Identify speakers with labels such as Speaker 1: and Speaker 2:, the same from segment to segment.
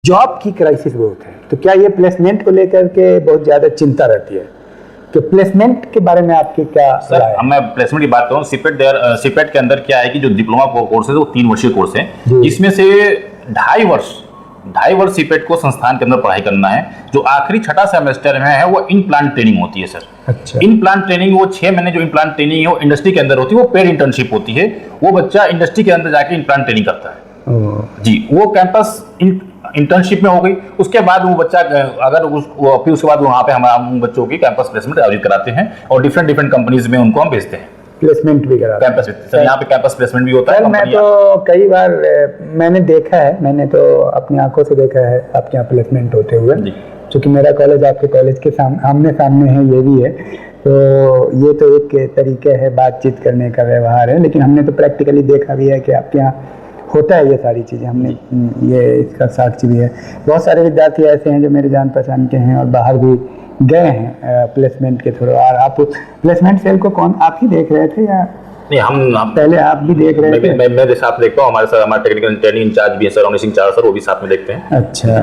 Speaker 1: Job की crisis बहुत है, तो क्या ये प्लेसमेंट को लेकर के बहुत ज़्यादा चिंता रहती है? तो प्लेसमेंट के बारे में आपकी क्या
Speaker 2: सर
Speaker 1: राय है?
Speaker 2: मैं प्लेसमेंट की बात करूँ, सीपेट के अंदर क्या है कि जो डिप्लोमा कोर्स है वो 3 वर्षीय कोर्स है, जिसमें से 2.5 वर्ष सीपेट को संस्थान के अंदर पढ़ाई करना है। जो आखिरी छठा सेमेस्टर में है वो इन प्लांट ट्रेनिंग होती है सर।
Speaker 1: अच्छा।
Speaker 2: इन प्लांट ट्रेनिंग वो 6 महीने जो इन प्लांट ट्रेनिंग है वो इंडस्ट्री के अंदर होती है, वो पेड इंटर्नशिप होती है। वो बच्चा इंडस्ट्री के अंदर जाके इन प्लांट ट्रेनिंग करता है जी। वो कैंपस इंटर्नशिप में हो गई, उसके बाद वो बच्चा अगर फिर उसके बाद वहाँ पे हम बच्चों की कैंपस प्लेसमेंट आयोजित कराते हैं और डिफरेंट कंपनीज में उनको हम भेजते हैं।
Speaker 1: प्लेसमेंट भी कराते हैं?
Speaker 2: कैंपस सर यहाँ पे कैंपस प्लेसमेंट भी होता है।
Speaker 1: मैं तो कई बार मैंने देखा है, मैंने तो अपनी आंखों से देखा है आपके यहाँ प्लेसमेंट होते हुए, क्योंकि मेरा कॉलेज आपके कॉलेज के आमने सामने है, ये भी है। तो ये तो एक तरीका है बातचीत करने का, व्यवहार है, लेकिन हमने तो प्रैक्टिकली देखा भी है कि आपके यहाँ होता है ये सारी चीज़ें। हमने ये इसका साक्षी भी है। बहुत सारे विद्यार्थी ऐसे हैं जो मेरे जान पहचान के हैं और बाहर भी गए हैं प्लेसमेंट के थ्रू। और आप प्लेसमेंट सेल को कौन आप ही देख रहे थे या
Speaker 2: नहीं? हम
Speaker 1: पहले आप भी देख रहे थे?
Speaker 2: मैं जैसे आप देखता हूँ, हमारे टेक्निकल ट्रेनिंग इंचार्ज भी है सर, अवनीश सिंह चार सर, वो भी साथ में देखते हैं।
Speaker 1: अच्छा,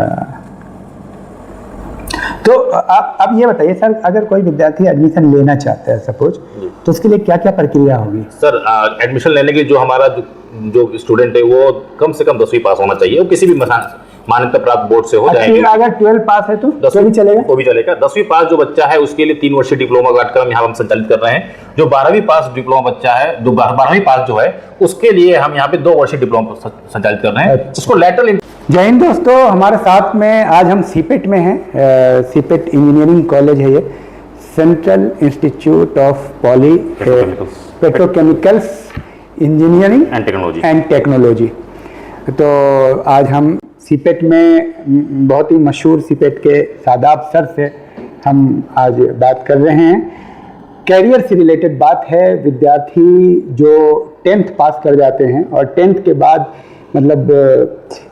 Speaker 1: तो आप ये बताइए सर, अगर कोई विद्यार्थी एडमिशन लेना चाहता है सपोज, तो उसके लिए क्या क्या प्रक्रिया होगी?
Speaker 2: सर एडमिशन लेने के जो हमारा जो स्टूडेंट है वो कम से कम 10वीं पास होना चाहिए, वो किसी भी मान्यता प्राप्त बोर्ड से हो जाएंगे।
Speaker 1: अगर 12 पास है तो 10वीं भी चलेगा?
Speaker 2: वो भी चलेगा। 10वीं पास जो बच्चा है उसके लिए 3 वर्षीय डिप्लोमा कार्यक्रम यहाँ हम संचालित कर रहे हैं। जो 12वीं पास डिप्लोमा बच्चा है, जो 12वीं पास जो है, उसके लिए हम यहाँ पे 2 वर्षीय डिप्लोमा संचालित कर रहे हैं।
Speaker 1: अच्छा।
Speaker 2: उसको लेटरल।
Speaker 1: जय हिंद दोस्तों, हमारे साथ में आज हम सीपेट में हैं। सीपेट इंजीनियरिंग कॉलेज है ये, central institute of petrochemicals engineering and technology. तो आज हम सीपेट में बहुत ही मशहूर सीपेट के शादाब सर से हम आज बात कर रहे हैं। कैरियर से रिलेटेड बात है। विद्यार्थी जो 10th पास कर जाते हैं और 10th के बाद मतलब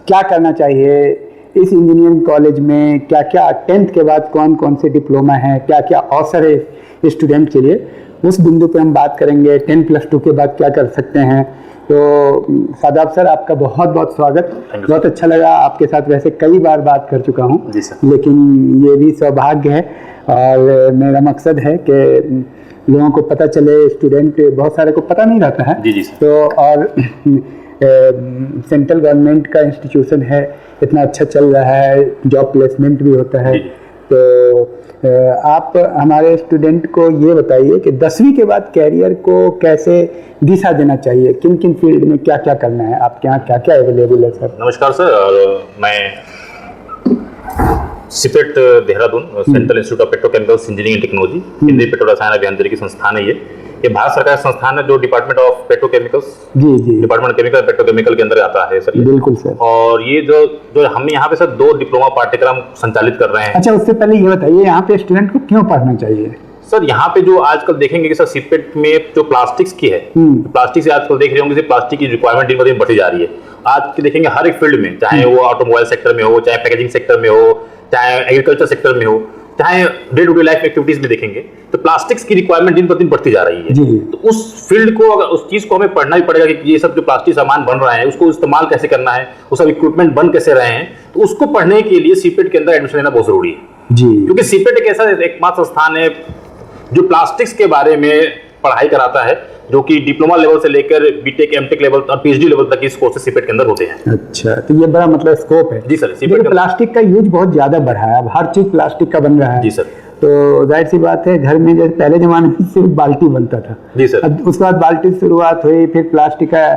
Speaker 1: क्या करना चाहिए इस इंजीनियरिंग कॉलेज में, क्या क्या 10th के बाद कौन कौन से डिप्लोमा हैं, क्या क्या अवसर है स्टूडेंट के लिए, उस बिंदु पे हम बात करेंगे। 10+2 के बाद क्या कर सकते हैं। तो शादाब सर, आपका बहुत बहुत स्वागत। बहुत अच्छा लगा आपके साथ, वैसे कई बार बात कर चुका हूँ, लेकिन ये भी सौभाग्य है और मेरा मकसद है कि लोगों को पता चले। स्टूडेंट बहुत सारे को पता नहीं रहता है।
Speaker 2: जी
Speaker 1: तो और सेंट्रल गवर्नमेंट का इंस्टीट्यूशन है, इतना अच्छा चल रहा है, जॉब प्लेसमेंट भी होता है। तो आप हमारे स्टूडेंट को ये बताइए कि 10वीं के बाद कैरियर को कैसे दिशा देना चाहिए, किन किन फील्ड में क्या क्या करना है, आपके यहाँ क्या क्या अवेलेबल है सर?
Speaker 2: नमस्कार सर, मैं CIPET Dehradun, central institute of petrochemicals engineering technology, केंद्रीय पेट्रो रसायन अभियांत्रिकी संस्थान है ये भारत सरकार संस्थान है जो department of petrochemicals, department chemical petrochemical के अंदर आता है सर।
Speaker 1: बिल्कुल सर।
Speaker 2: और ये जो हम यहाँ पे सर 2 डिप्लोमा पाठ्यक्रम संचालित कर रहे हैं।
Speaker 1: अच्छा, उससे पहले ये बताइए यहाँ पे स्टूडेंट को क्यों पढ़ना चाहिए?
Speaker 2: सर यहाँ पे जो आजकल देखेंगे कि सर सीपेट में जो प्लास्टिक्स की है, प्लास्टिक से आजकल देख रहे होंगे प्लास्टिक की रिक्वायरमेंट दिन ब दिन बढ़ती जा रही है। आज के देखेंगे हर एक फील्ड में, चाहे वो ऑटोमोबाइल सेक्टर में हो, चाहे पैकेजिंग सेक्टर में हो, चाहे एग्रीकल्चर सेक्टर में हो, चाहे day to day life activities में देखेंगे तो प्लास्टिक्स की रिक्वायरमेंट दिन पर दिन बढ़ती जा रही है। तो उस फील्ड को, अगर उस चीज को हमें पढ़ना भी पड़ेगा कि ये सब जो प्लास्टिक सामान बन रहा है उसको इस्तेमाल कैसे करना है, वो सब इक्विपमेंट बन कैसे रहे हैं, तो उसको पढ़ने के लिए सीपेट के अंदर एडमिशन लेना बहुत जरूरी है जी। क्योंकि सीपेट एक ऐसा एकमात्र संस्थान है जो प्लास्टिक्स के बारे में पढ़ाई कराता है, जो कि डिप्लोमा लेवल से लेकर बीटेक, एमटेक लेवल और पीएचडी लेवल तक इस कोर्सेज सीपेट के अंदर होते हैं।
Speaker 1: अच्छा, तो ये बड़ा मतलब स्कोप है
Speaker 2: जी सर। सीपेट
Speaker 1: प्लास्टिक का यूज बहुत ज्यादा बढ़ा है, अब हर चीज प्लास्टिक का बन रहा है।
Speaker 2: जी सर।
Speaker 1: तो जाहिर सी बात है, घर में जैसे पहले जमाने में सिर्फ बाल्टी बनता था।
Speaker 2: जी सर।
Speaker 1: अब उसके बाद बाल्टी से शुरुआत हुई, फिर प्लास्टिक का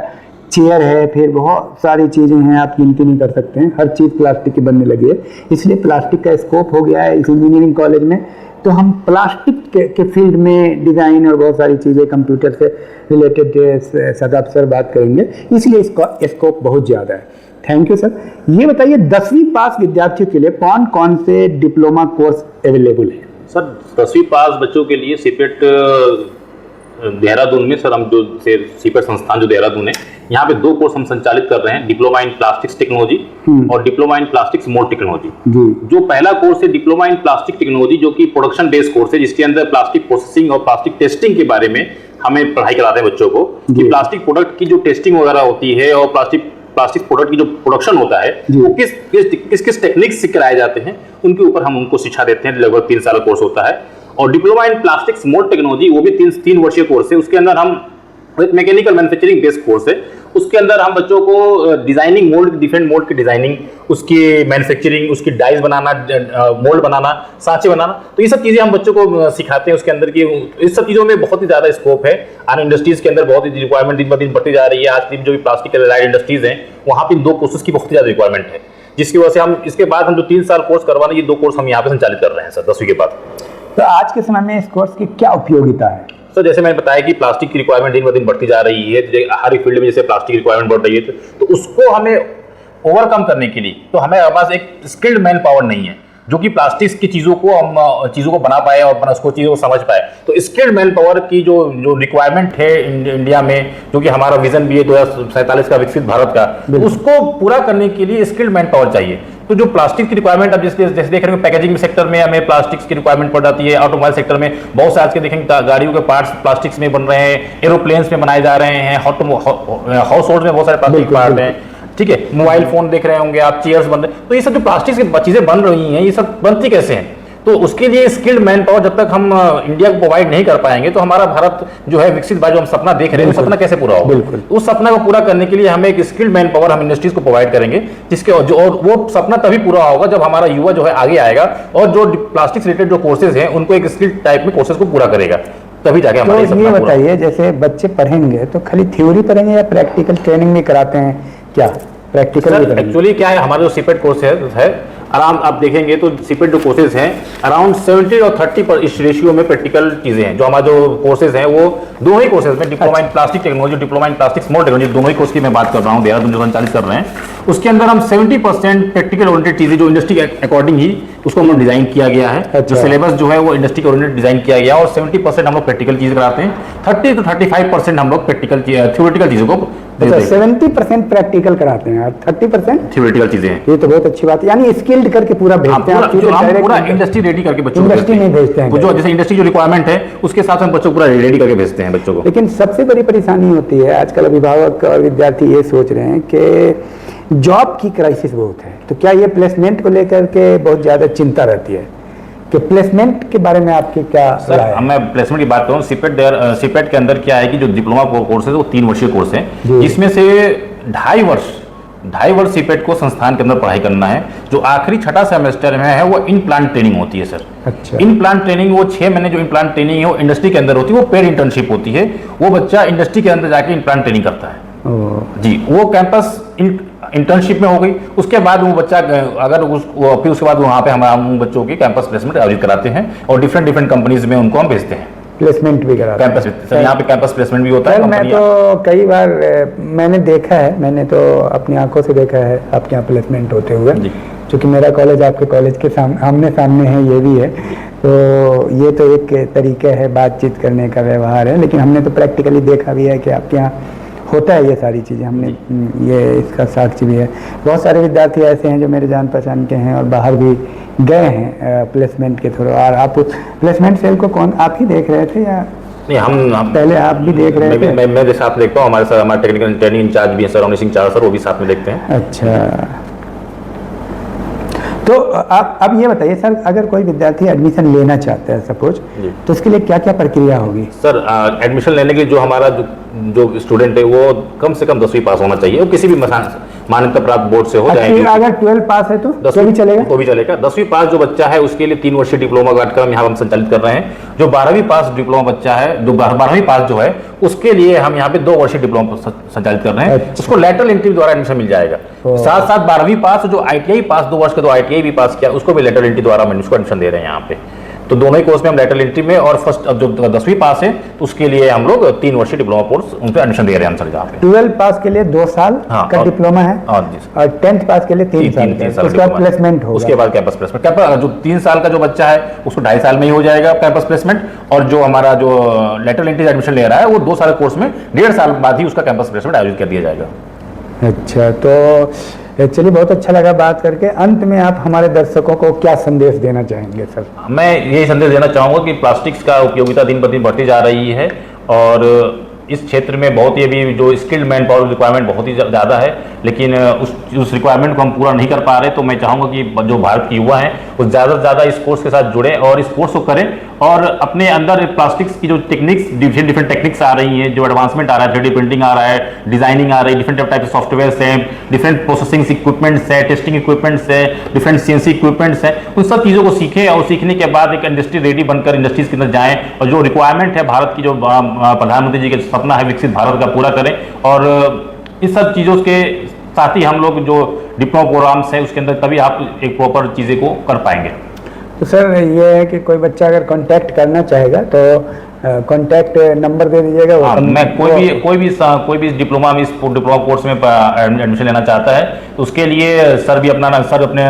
Speaker 1: चेयर है, फिर बहुत सारी चीजें हैं, आप गिनती नहीं कर सकते हैं, हर चीज प्लास्टिक की बनने लगी है। इसलिए प्लास्टिक का स्कोप हो गया है इस इंजीनियरिंग कॉलेज में। तो हम प्लास्टिक के फील्ड में डिज़ाइन और बहुत सारी चीज़ें कंप्यूटर से रिलेटेड शादाब सर बात करेंगे, इसलिए इसका स्कोप बहुत ज़्यादा है। Thank you sir. ये बताइए 10वीं पास विद्यार्थियों के लिए कौन कौन से डिप्लोमा कोर्स अवेलेबल है?
Speaker 2: सर 10वीं पास बच्चों के लिए सीपेट देहरादून में सर, हम जो सीपेट संस्थान जो देहरादून है, यहाँ पे 2 कोर्स हम संचालित कर रहे हैं, डिप्लोमा इन प्लास्टिक्स टेक्नोलॉजी और diploma in plastics mould technology. जो पहला कोर्स है डिप्लोमा इन प्लास्टिक टेक्नोलॉजी, जो कि प्रोडक्शन बेस्ड कोर्स है, जिसके अंदर प्लास्टिक प्रोसेसिंग और प्लास्टिक टेस्टिंग के बारे में हमें पढ़ाई कराते हैं बच्चों को कि प्लास्टिक प्रोडक्ट की जो टेस्टिंग वगैरह होती है और प्लास्टिक प्लास्टिक प्रोडक्ट की जो प्रोडक्शन होता है वो किस टेक्निक से कराए जाते हैं, उनके ऊपर हम उनको शिक्षा देते हैं। लगभग 3 साल का कोर्स होता है। और diploma in plastics mould technology वो भी 3 वर्षीय कोर्स है। उसके अंदर हम मैकेनिकल मैन्युफैक्चरिंग बेस्ड कोर्स है। उसके अंदर हम बच्चों को डिजाइनिंग, मोल्ड, डिफरेंट मोल्ड की डिजाइनिंग, उसकी मैन्युफैक्चरिंग, उसकी डाइज बनाना, मोल्ड बनाना, सांचे बनाना, तो ये सब चीजें हम बच्चों को सिखाते हैं। उसके अंदर की इस सब चीजों में बहुत ही ज्यादा स्कोप है। आन इंडस्ट्रीज के अंदर बहुत ही रिक्वायरमेंट दिन ब दिन बढ़ती जा रही है। आज की जो भी प्लास्टिक के रिलेटेड इंडस्ट्रीज हैं वहाँ पे 2 कोर्सेज की बहुत ही ज्यादा रिक्वायरमेंट है, जिसकी वजह से हम इसके बाद हम जो 3 साल कोर्स करवाने, ये 2 कोर्स हम यहाँ पे संचालित कर रहे हैं सर 10वीं के बाद।
Speaker 1: तो आज के समय में इस कोर्स की क्या उपयोगिता है?
Speaker 2: तो जैसे मैंने बताया कि प्लास्टिक की रिक्वायरमेंट दिन ब दिन बढ़ती जा रही है। हर एक फील्ड में जैसे प्लास्टिक की रिक्वायरमेंट बढ़ रही है, तो उसको हमें ओवरकम करने के लिए तो हमें पास एक स्किल्ड मैन पावर नहीं है जो कि प्लास्टिक्स की चीज़ों को बना पाए और उसको चीज़ों को समझ पाए। तो स्किल्ड मैन पावर की जो रिक्वायरमेंट है इंडिया में, जो कि हमारा विजन भी है 2047 का विकसित भारत का, तो उसको पूरा करने के लिए स्किल्ड मैन पावर चाहिए। तो जो प्लास्टिक की रिक्वायरमेंट अब जैसे देख रहे हैं, पैकेजिंग सेक्टर में हमें प्लास्टिक्स की रिक्वायरमेंट पड़ जाती है। ऑटोमोबाइल सेक्टर में बहुत से आज के देखेंगे गाड़ियों के पार्ट्स प्लास्टिक्स में बन रहे हैं, एरोप्लेन्स में बनाए जा रहे हैं, हाउस होल्ड में बहुत सारे प्लास्टिक पार्ट हैं, ठीक है। मोबाइल फोन देख रहे होंगे आप, चेयर्स बन रहे हैं। तो ये सब जो प्लास्टिक की चीजें बन रही हैं, ये सब बनती कैसे हैं? तो उसके लिए स्किल्ड मैन पावर जब तक हम इंडिया को प्रोवाइड नहीं कर पाएंगे, तो हमारा भारत जो है विकसित भारत जो हम सपना देख रहे हैं, वो सपना कैसे पूरा होगा? बिल्कुल। उस सपना को पूरा करने के लिए हमें एक स्किल्ड मैन पावर हम इंडस्ट्रीज को प्रोवाइड करेंगे, जिसके और वो सपना तभी पूरा होगा जब हमारा युवा जो है आगे आएगा और जो प्लास्टिक रिलेटेड जो कोर्सेज हैं उनको एक स्किल्ड टाइप में कोर्सेज को पूरा करेगा, तभी जाके हमारे
Speaker 1: तो ये बताइए, जैसे बच्चे पढ़ेंगे तो खाली थ्योरी पढ़ेंगे या प्रैक्टिकल ट्रेनिंग भी कराते हैं क्या? प्रैक्टिकल
Speaker 2: एक्चुअली क्या है, हमारा जो सीपेट कोर्स है आराम आप देखेंगे तो सीपेट जो कोर्सेज हैं अराउंड 70 और 30 पर इस रेशियो में प्रैक्टिकल चीजें हैं। जो हमारा जो कोर्सेज हैं वो दोनों ही कोर्सेज में, diploma in plastic technology, diploma in plastic mould technology, दोनों ही कोर्स की मैं बात कर रहा हूँ, देहरादून जो संचालित कर रहे हैं। उसके अंदर हम 70% प्रैक्टिकल ओरिएंटेड चीजें जो इंडस्ट्री के अकॉर्डिंग ही उसको हम डिजाइन किया गया है। जो सिलेबस जो है वो इंडस्ट्री के ओरिएंटेड डिजाइन किया गया, और 70% हम लोग प्रैक्टिकल चीजें कराते हैं, 30 to 35% हम लोग प्रैक्टिकल थ्योरेटिकल चीजों को
Speaker 1: 70% प्रैक्टिकल कराते हैं और 30%
Speaker 2: थ्योरेटिकल चीजें हैं।
Speaker 1: ये तो बहुत अच्छी बात है, यानी स्किल्ड करके पूरा भेजते हैं आप,
Speaker 2: पूरा इंडस्ट्री रेडी करके बच्चों को
Speaker 1: इंडस्ट्री नहीं भेजते हैं,
Speaker 2: जो जैसे इंडस्ट्री जो रिक्वायरमेंट है उसके साथ हम बच्चों को पूरा रेडी करके भेजते हैं बच्चों को।
Speaker 1: लेकिन सबसे बड़ी परेशानी होती है आजकल अभिभावक और विद्यार्थी ये सोच रहे हैं कि जॉब की क्राइसिस बहुत है, तो क्या ये प्लेसमेंट को लेकर के बहुत ज्यादा चिंता रहती है कि प्लेसमेंट के बारे में आपकी क्या
Speaker 2: सर? मैं प्लेसमेंट की बात करूँ, सीपेट के अंदर क्या है कि जो डिप्लोमा कोर्स है वो 3 वर्षीय कोर्स है, जिसमें से 2.5 वर्ष सीपेट को संस्थान के अंदर पढ़ाई करना है। जो आखिरी 6ठा सेमेस्टर में है वो इन प्लांट ट्रेनिंग होती है सर।
Speaker 1: अच्छा।
Speaker 2: इन प्लांट ट्रेनिंग वो 6 महीने जो इन प्लांट ट्रेनिंग है वो इंडस्ट्री के अंदर होती है, वो पेड इंटर्नशिप होती है। वो बच्चा इंडस्ट्री के अंदर जाके इन प्लांट ट्रेनिंग करता है जी। वो कैंपस इंटर्नशिप में हो गई, उसके बाद वो बच्चा अगर फिर उसके बाद वहाँ पे हम बच्चों की कैंपस प्लेसमेंट आयोजित कराते हैं और डिफरेंट कंपनीज में उनको हम भेजते हैं,
Speaker 1: प्लेसमेंट भी कराते हैं।
Speaker 2: कैंपस यहाँ पे कैंपस प्लेसमेंट भी होता है।
Speaker 1: मैं तो कई बार मैंने देखा है, मैंने तो अपनी आंखों से देखा है आपके यहाँ प्लेसमेंट होते हुए, क्योंकि मेरा कॉलेज आपके कॉलेज के आमने सामने है, ये भी है, तो ये तो एक तरीका है बातचीत करने का, व्यवहार है। लेकिन हमने तो प्रैक्टिकली देखा भी है कि आपके यहाँ होता है ये सारी चीज़ें, हमने ये इसका साक्ष्य भी है। बहुत सारे विद्यार्थी ऐसे हैं जो मेरे जान पहचान के हैं और बाहर भी गए हैं प्लेसमेंट के थ्रू। और आप प्लेसमेंट सेल को कौन आप ही देख रहे थे या
Speaker 2: नहीं? हम
Speaker 1: पहले आप भी देख रहे थे?
Speaker 2: मैं जैसे आप देखता हूँ, हमारे टेक्निकल ट्रेनिंग इंचार्ज भी हैं सर, अमरीश सिंह चार सर, वो भी साथ में देखते हैं।
Speaker 1: अच्छा, तो आप अब ये बताइए सर, अगर कोई विद्यार्थी एडमिशन लेना चाहता है सपोज, तो उसके लिए क्या क्या प्रक्रिया होगी? सर
Speaker 2: एडमिशन लेने के लिए जो हमारा जो स्टूडेंट है वो कम से कम 10वीं पास होना चाहिए, वो किसी भी मान्यता प्राप्त बोर्ड से हो जाए।
Speaker 1: अगर 12 पास है तो 10वीं भी चलेगा?
Speaker 2: तो भी चलेगा। 10वीं पास जो बच्चा है उसके लिए 3 वर्षीय डिप्लोमा कार्यक्रम यहाँ हम संचालित कर रहे हैं। जो 12वीं पास डिप्लोमा बच्चा है, जो 12वीं पास जो है, उसके लिए हम यहाँ पे 2 वर्षीय डिप्लोमा संचालित कर रहे हैं।
Speaker 1: अच्छा।
Speaker 2: उसको लेटरल एंट्री द्वारा एडमिशन मिल जाएगा। साथ साथ 12वीं पास जो ITI पास 2 वर्ष का तो ITI भी पास किया, उसको भी लेटरल एंट्री द्वारा हम उसको एडमिशन दे रहे हैं यहाँ पे। तो दोनों ही कोर्स में हम लेटरल एंट्री में और फर्स्ट जो 10वीं पास है तो उसके लिए हम लोग 3 वर्षीय डिप्लोमा कोर्स उन पे एडमिशन दे रहे हैं हम सर जहाँ पे।
Speaker 1: 12 पास के लिए 2 साल का डिप्लोमा है और 10th पास के लिए 3 साल। उसके बाद प्लेसमेंट होगा,
Speaker 2: उसके बाद कैंपस प्लेसमेंट। जो 3 साल का जो बच्चा है उसको 2.5 साल में ही हो जाएगा कैंपस प्लेसमेंट, और जो हमारा जो लेटरल एंट्री एडमिशन ले रहा है वो 2 साल कोर्स में 1.5 साल बाद ही उसका कैंपस प्लेसमेंट आयोजित कर दिया जाएगा।
Speaker 1: अच्छा, तो चलिए बहुत अच्छा लगा बात करके। अंत में आप हमारे दर्शकों को क्या संदेश देना चाहेंगे सर?
Speaker 2: मैं यही संदेश देना चाहूँगा कि प्लास्टिक्स का उपयोगिता दिन ब दिन बढ़ती जा रही है और इस क्षेत्र में बहुत ही अभी जो स्किल्ड मैन पावर रिक्वायरमेंट बहुत ही ज़्यादा है, लेकिन उस रिक्वायरमेंट को हम पूरा नहीं कर पा रहे। तो मैं चाहूँगा कि जो भारत के युवा हैं वो ज़्यादा से ज़्यादा इस कोर्स के साथ जुड़े और इस कोर्स को करें और अपने अंदर प्लास्टिक्स की जो टेक्निक्स, डिफरेंट टेक्निक्स आ रही हैं, जो एडवांसमेंट आ रहा है, 3D प्रिंटिंग आ रहा है, डिजाइनिंग आ रही है, डिफरेंट टाइप ऑफ सॉफ्टवेयर हैं, डिफरेंट प्रोसेसिंग इक्विपमेंट्स है, टेस्टिंग इक्विपमेंट्स है, डिफरेंट CNC इक्विपमेंट्स हैं, उन सब चीज़ों को सीखें और सीखने के बाद एक इंडस्ट्री रेडी बनकर इंडस्ट्रीज के अंदर जाएं और जो रिक्वायरमेंट है भारत की, जो प्रधानमंत्री जी का सपना है विकसित भारत का, पूरा करें। और इस सब चीज़ों के साथ ही हम लोग जो डिप्लोमा प्रोग्राम्स हैं उसके अंदर तभी आप एक प्रॉपर चीज़ें को कर पाएंगे।
Speaker 1: तो सर ये है कि कोई बच्चा अगर कांटेक्ट करना चाहेगा तो कांटेक्ट नंबर दे दीजिएगा।
Speaker 2: हाँ, मैं कोई भी डिप्लोमा में, इस डिप्लोमा कोर्स में एडमिशन लेना चाहता है तो उसके लिए सर अपने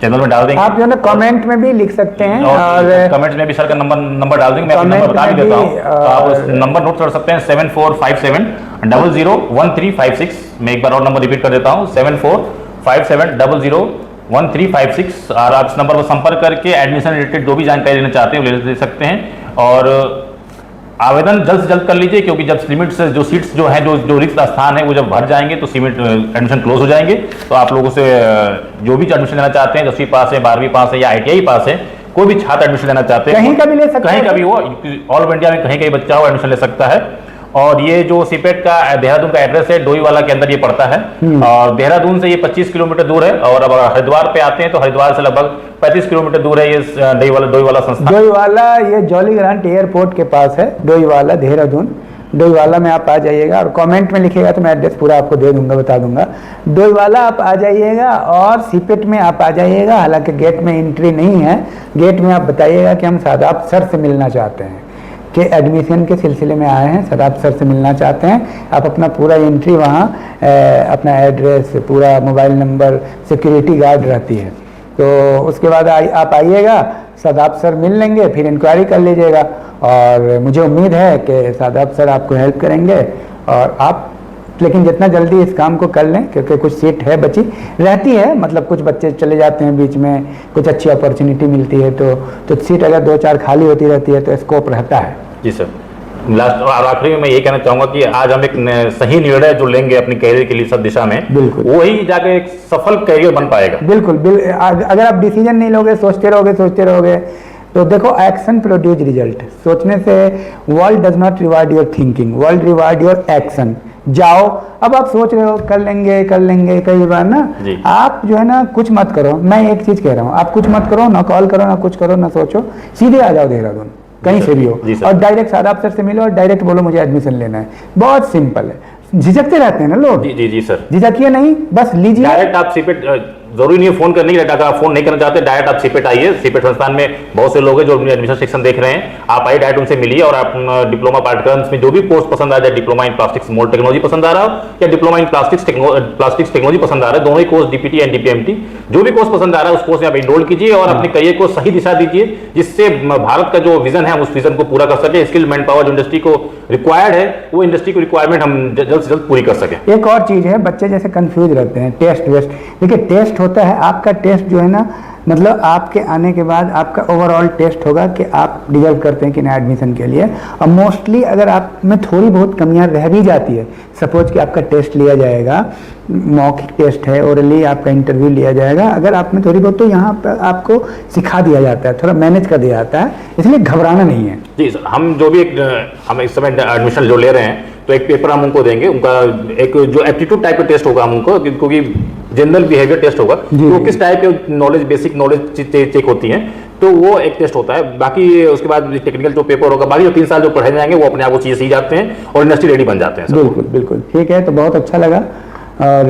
Speaker 2: चैनल में डाल देंगे।
Speaker 1: आप जो ना कमेंट में भी लिख सकते हैं और
Speaker 2: कमेंट में भी सर का नंबर डाल देंगे। मैं अपना नंबर बता भी देता हूँ, तो आप नंबर नोट कर सकते हैं 7457001356। मैं एक बार और नंबर रिपीट कर देता हूँ 7457001356 और आप इस नंबर पर संपर्क करके एडमिशन रिलेटेड जो भी जानकारी लेना चाहते हैं वो ले सकते हैं और आवेदन जल्द से जल्द कर लीजिए, क्योंकि जब लिमिट्स जो सीट्स जो हैं, जो रिक्त स्थान है वो जब भर जाएंगे तो एडमिशन क्लोज हो जाएंगे। तो आप लोगों से जो भी एडमिशन लेना चाहते हैं, 10वीं पास है, 12वीं पास है या ITI पास है, कोई भी छात्र एडमिशन लेना चाहते हैं
Speaker 1: कहीं का भी ले सकते हैं,
Speaker 2: कहीं का भी हो, ऑल ओवर इंडिया में कहीं का भी बच्चा हो एडमिशन ले सकता है। और ये जो सीपेट का देहरादून का एड्रेस है, डोईवाला के अंदर ये पड़ता है और देहरादून से ये 25 किलोमीटर दूर है। और अब हरिद्वार पे आते हैं तो हरिद्वार से लगभग 35 किलोमीटर दूर है ये डोईवाला संस्थान।
Speaker 1: डोईवाला ये जॉली ग्रांट एयरपोर्ट के पास है, डोईवाला देहरादून। डोईवाला में आप आ जाइएगा और कमेंट में लिखिएगा तो मैं एड्रेस पूरा आपको दे दूंगा, बता दूंगा। डोईवाला आप आ जाइएगा और सीपेट में आप आ जाइएगा। हालांकि गेट में एंट्री नहीं है, गेट में आप बताइएगा कि हम शादाब सर से मिलना चाहते हैं, कि एडमिशन के सिलसिले में आए हैं, शादाब सर से मिलना चाहते हैं। आप अपना पूरा एंट्री वहाँ अपना एड्रेस, पूरा मोबाइल नंबर, सिक्योरिटी गार्ड रहती है, तो उसके बाद आप आइएगा, शादाब सर मिल लेंगे, फिर इंक्वायरी कर लीजिएगा। और मुझे उम्मीद है कि शादाब सर आपको हेल्प करेंगे और आप लेकिन जितना जल्दी इस काम को कर लें, क्योंकि कुछ सीट है बची रहती है, मतलब कुछ बच्चे चले जाते हैं बीच में, कुछ अच्छी अपॉर्चुनिटी मिलती है तो सीट अगर 2-4 खाली होती रहती है तो स्कोप रहता है।
Speaker 2: जी सर, लास्ट और आखिरी में मैं ये कहना चाहूंगा कि आज हम एक सही निर्णय जो लेंगे अपनी कैरियर के लिए सब दिशा में,
Speaker 1: बिल्कुल
Speaker 2: वही जाके एक सफल कैरियर बन पाएगा।
Speaker 1: बिल्कुल अगर आप डिसीजन नहीं लोगे, सोचते रहोगे तो देखो, एक्शन प्रोड्यूस रिजल्ट। सोचने से world does not reward your thinking, world reward your action. जाओ, अब आप सोच रहे हो कर लेंगे कई बार ना, आप जो है ना कुछ मत करो। मैं एक चीज कह रहा हूँ, आप कुछ मत करो, ना कॉल करो, ना कुछ करो, ना सोचो, सीधे आ जाओ देहरादून, कहीं से भी हो, और डायरेक्ट शादाब सर से मिलो और डायरेक्ट बोलो मुझे एडमिशन लेना है। बहुत सिंपल है। झिझकते रहते हैं ना लोग।
Speaker 2: जी सर,
Speaker 1: झिझकिए नहीं, बस लीजिए।
Speaker 2: डायरेक्ट आप सीपेट, जरूरी नहीं है फोन करने की, अगर आप फोन नहीं करना चाहते डायरेक्ट आप सीपेट आइए। सीपेट संस्थान में बहुत से लोग हैं जो एडमिशन सेक्शन देख रहे हैं, आप आइए डायरेक्ट उनसे मिलिए और आप डिप्लोमा पाठ्यक्रम में जो भी कोर्स पसंद आ जाए, diploma in plastics mould technology पसंद आ रहा हो या डिप्लोमा इन प्लास्टिक्स टेक्नोलॉजी पसंद आ रहा है, दोनों ही कोर्स DPT एंड DPMT जो भी कोर्स पसंद आ रहा है उस कोर्स में आप एनरोल कीजिए और अपने करियर को सही दिशा दीजिए, जिससे भारत का जो विजन है उस विजन को पूरा कर सके। स्किल मैन पावर जो इंडस्ट्री को रिक्वायर्ड है, वो इंडस्ट्री को रिक्वायरमेंट हम जल्द से जल्द पूरी कर सके।
Speaker 1: एक और चीज है, बच्चे जैसे कंफ्यूज रहते हैं, टेस्ट वेस्ट। देखिए, टेस्ट होता है, आपका टेस्ट जो है ना, मतलब आपके आने के बाद आपका ओवरऑल टेस्ट होगा कि आप डिजर्व करते हैं कि नहीं एडमिशन के लिए। और मोस्टली अगर आप में थोड़ी बहुत कमियां रह भी जाती है, सपोज कि आपका टेस्ट लिया जाएगा, मौखिक टेस्ट है, ओरली आपका इंटरव्यू लिया जाएगा, अगर आप में थोड़ी बहुत, तो यहाँ पर आपको सिखा दिया जाता है, थोड़ा मैनेज कर दिया जाता है, इसलिए घबराना नहीं है।
Speaker 2: जी सर, हम जो भी हम इस समय एडमिशन जो ले रहे हैं तो एक पेपर हम उनको देंगे, उनका एक जो एप्टीट्यूड टाइप का टेस्ट होगा हम उनको, क्योंकि जनरल बिहेवियर टेस्ट होगा, तो किस टाइप के नॉलेज, बेसिक नॉलेज चेक होती है, तो वो एक टेस्ट होता है। बाकी उसके बाद टेक्निकल जो पेपर होगा, बाकी जो 3 साल जो पढ़ाए जाएंगे वो अपने आप वो चीज़ें सीख जाते हैं और इंडस्ट्री रेडी बन जाते हैं।
Speaker 1: बिल्कुल ठीक है, तो बहुत अच्छा लगा। और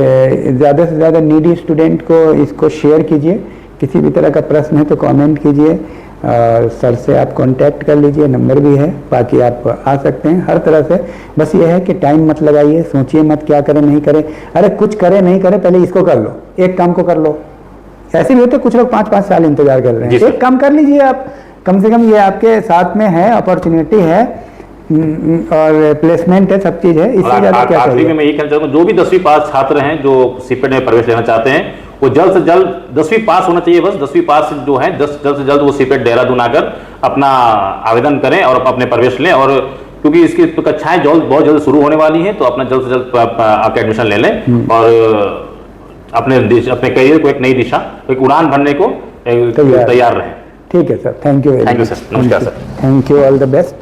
Speaker 1: ज़्यादा से ज़्यादा नीडी स्टूडेंट को इसको शेयर कीजिए। किसी भी तरह का प्रश्न है तो कमेंट कीजिए और सर से आप कांटेक्ट कर लीजिए, नंबर भी है, बाकी आप आ सकते हैं हर तरह से। बस ये है कि टाइम मत लगाइए, सोचिए मत क्या करें नहीं करें, अरे कुछ करे नहीं करे पहले इसको कर लो, एक काम को कर लो। ऐसे भी होते कुछ लोग 5-5 साल इंतजार कर रहे हैं, एक काम कर लीजिए आप, कम से कम ये आपके साथ में है, अपॉर्चुनिटी है और प्लेसमेंट है, सब चीज है, इससे ज्यादा क्या चाहिए।
Speaker 2: मैं ये कहना चाहूँगा, जो भी 10वीं पास छात्र हैं जो सीपेट में प्रवेश लेना चाहते हैं, वो जल्द से जल्द 10वीं पास होना चाहिए। बस 10वीं पास जो है जल्द से जल्द वो सीपेट देहरादून आकर अपना आवेदन करें और अपने प्रवेश लें। और क्योंकि इसकी कक्षाएं बहुत जल्द शुरू होने वाली हैं, तो अपना जल्द से जल्द आके एडमिशन ले लें और अपने करियर को एक नई दिशा, एक उड़ान भरने को तैयार रहें।
Speaker 1: ठीक है सर, थैंक यू
Speaker 2: सर, नमस्कार sir,
Speaker 1: thank you, all the best.